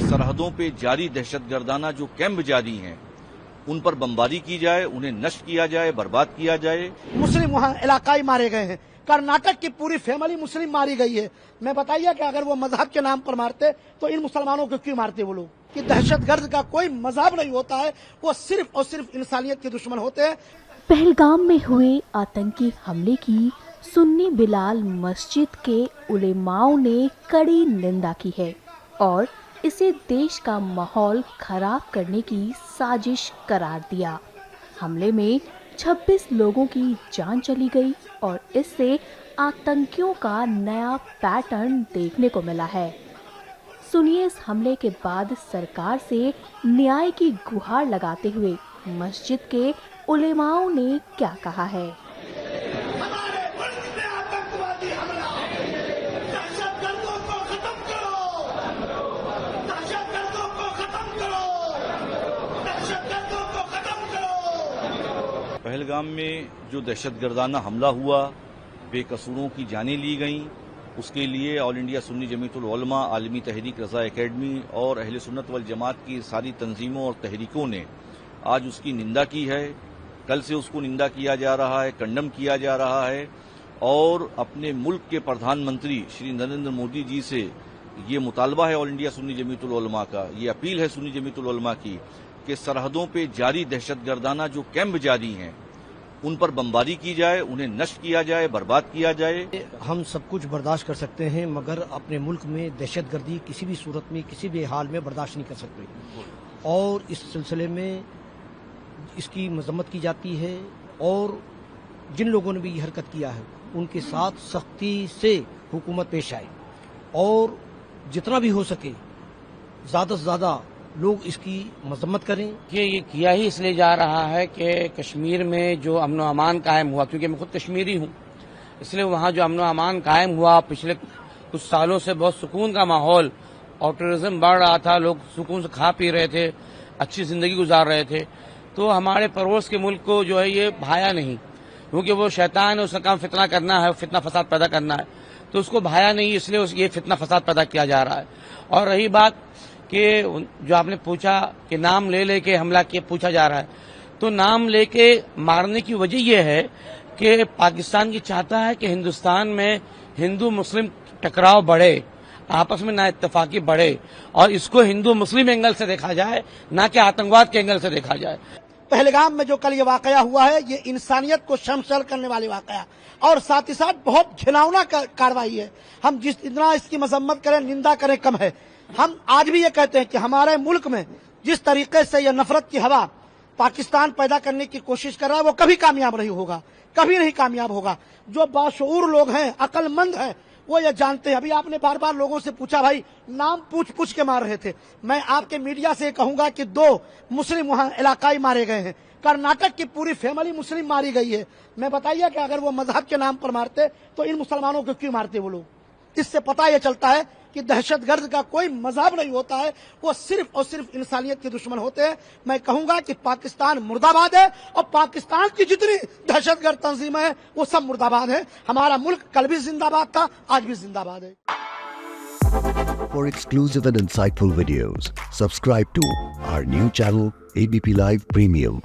سرحدوں پہ جاری دہشت گردانہ جو کیمپ جاری ہیں ان پر بمباری کی جائے، انہیں نشٹ کیا جائے، برباد کیا جائے. مسلم وہاں علاقائی مارے گئے ہیں. کرناٹک کی پوری فیملی مسلم ماری گئی ہے. میں بتائیے کہ اگر وہ مذہب کے نام پر مارتے تو ان مسلمانوں کو کیوں مارتے وہ لوگ؟ کہ دہشت گرد کا کوئی مذہب نہیں ہوتا ہے، وہ صرف اور صرف انسانیت کے دشمن ہوتے ہیں. پہلگام میں ہوئے آتنکی حملے کی سنی بلال مسجد کے علماؤں نے کڑی نندا کی ہے اور اسے دیش کا ماحول خراب کرنے کی سازش قرار دیا. حملے میں 26 لوگوں کی جان چلی گئی اور اس سے آتنکیوں کا نیا پیٹرن دیکھنے کو ملا ہے. سنیے اس حملے کے بعد سرکار سے نیائے کی گہار لگاتے ہوئے مسجد کے علماؤں نے کیا کہا ہے. پہلگام میں جو دہشت گردانہ حملہ ہوا، بے قصوروں کی جانیں لی گئیں، اس کے لیے آل انڈیا سنی جمعیت العلماء، عالمی تحریک رضا اکیڈمی اور اہل سنت والجماعت کی ساری تنظیموں اور تحریکوں نے آج اس کی نندا کی ہے. کل سے اس کو نندا کیا جا رہا ہے، کنڈم کیا جا رہا ہے اور اپنے ملک کے پردھان منتری شری نریندر مودی جی سے یہ مطالبہ ہے آل انڈیا سنی جمعیت العلماء کا، یہ اپیل ہے سنی جمعیت العلماء کی کہ سرحدوں پہ جاری دہشت گردانہ جو کیمپ جاری ہیں ان پر بمباری کی جائے، انہیں نشٹ کیا جائے، برباد کیا جائے. ہم سب کچھ برداشت کر سکتے ہیں مگر اپنے ملک میں دہشت گردی کسی بھی صورت میں کسی بھی حال میں برداشت نہیں کر سکتے اور اس سلسلے میں اس کی مذمت کی جاتی ہے اور جن لوگوں نے بھی یہ حرکت کیا ہے ان کے ساتھ سختی سے حکومت پیش آئے اور جتنا بھی ہو سکے زیادہ سے زیادہ لوگ اس کی مذمت کریں. یہ کیا ہی اس لیے جا رہا ہے کہ کشمیر میں جو امن و امان قائم ہوا، کیونکہ میں خود کشمیری ہوں، اس لیے وہاں جو امن و امان قائم ہوا پچھلے کچھ سالوں سے بہت سکون کا ماحول اور ٹورزم بڑھ رہا تھا، لوگ سکون سے کھا پی رہے تھے، اچھی زندگی گزار رہے تھے، تو ہمارے پڑوس کے ملک کو جو ہے یہ بھایا نہیں، کیونکہ وہ شیطان ہے، اس کا کام فتنہ کرنا ہے، فتنہ فساد پیدا کرنا ہے، تو اس کو بھایا نہیں، اس لیے یہ فتنہ فساد پیدا کیا جا رہا ہے. اور رہی بات کہ جو آپ نے پوچھا کہ نام لے لے کے حملہ کیا پوچھا جا رہا ہے، تو نام لے کے مارنے کی وجہ یہ ہے کہ پاکستان کی چاہتا ہے کہ ہندوستان میں ہندو مسلم ٹکراؤ بڑھے، آپس میں نا اتفاقی بڑھے اور اس کو ہندو مسلم اینگل سے دیکھا جائے، نہ کہ آتنکواد کے اینگل سے دیکھا جائے. پہلگام میں جو کل یہ واقعہ ہوا ہے یہ انسانیت کو شرمسار کرنے والی واقعہ اور ساتھ ہی ساتھ بہت گھناؤنا کارروائی ہے. ہم جس اتنا اس کی مذمت کریں، نندا کریں کم ہے. ہم آج بھی یہ کہتے ہیں کہ ہمارے ملک میں جس طریقے سے یہ نفرت کی ہوا پاکستان پیدا کرنے کی کوشش کر رہا ہے وہ کبھی کامیاب نہیں ہوگا، کبھی نہیں کامیاب ہوگا. جو باشعور لوگ ہیں، عقل مند ہیں، وہ یہ جانتے ہیں. ابھی آپ نے بار بار لوگوں سے پوچھا بھائی نام پوچھ کے مار رہے تھے. میں آپ کے میڈیا سے کہوں گا کہ 2 مسلم وہاں علاقائی مارے گئے ہیں. کرناٹک کی پوری فیملی مسلم ماری گئی ہے. میں بتائیے کہ اگر وہ مذہب کے نام پر مارتے تو ان مسلمانوں کو کیوں مارتے وہ لوگ؟ اس سے پتہ یہ چلتا ہے کہ دہشت گرد کا کوئی مذہب نہیں ہوتا ہے، وہ صرف اور صرف انسانیت کے دشمن ہوتے ہیں. میں کہوں گا کہ پاکستان مردہ آباد ہے اور پاکستان کی جتنی دہشت گرد تنظیمیں ہیں وہ سب مردہ آباد ہیں. ہمارا ملک کل بھی زندہ آباد تھا، آج بھی زندہ آباد ہے. For exclusive and insightful videos, subscribe to our new channel ABP Live Premium.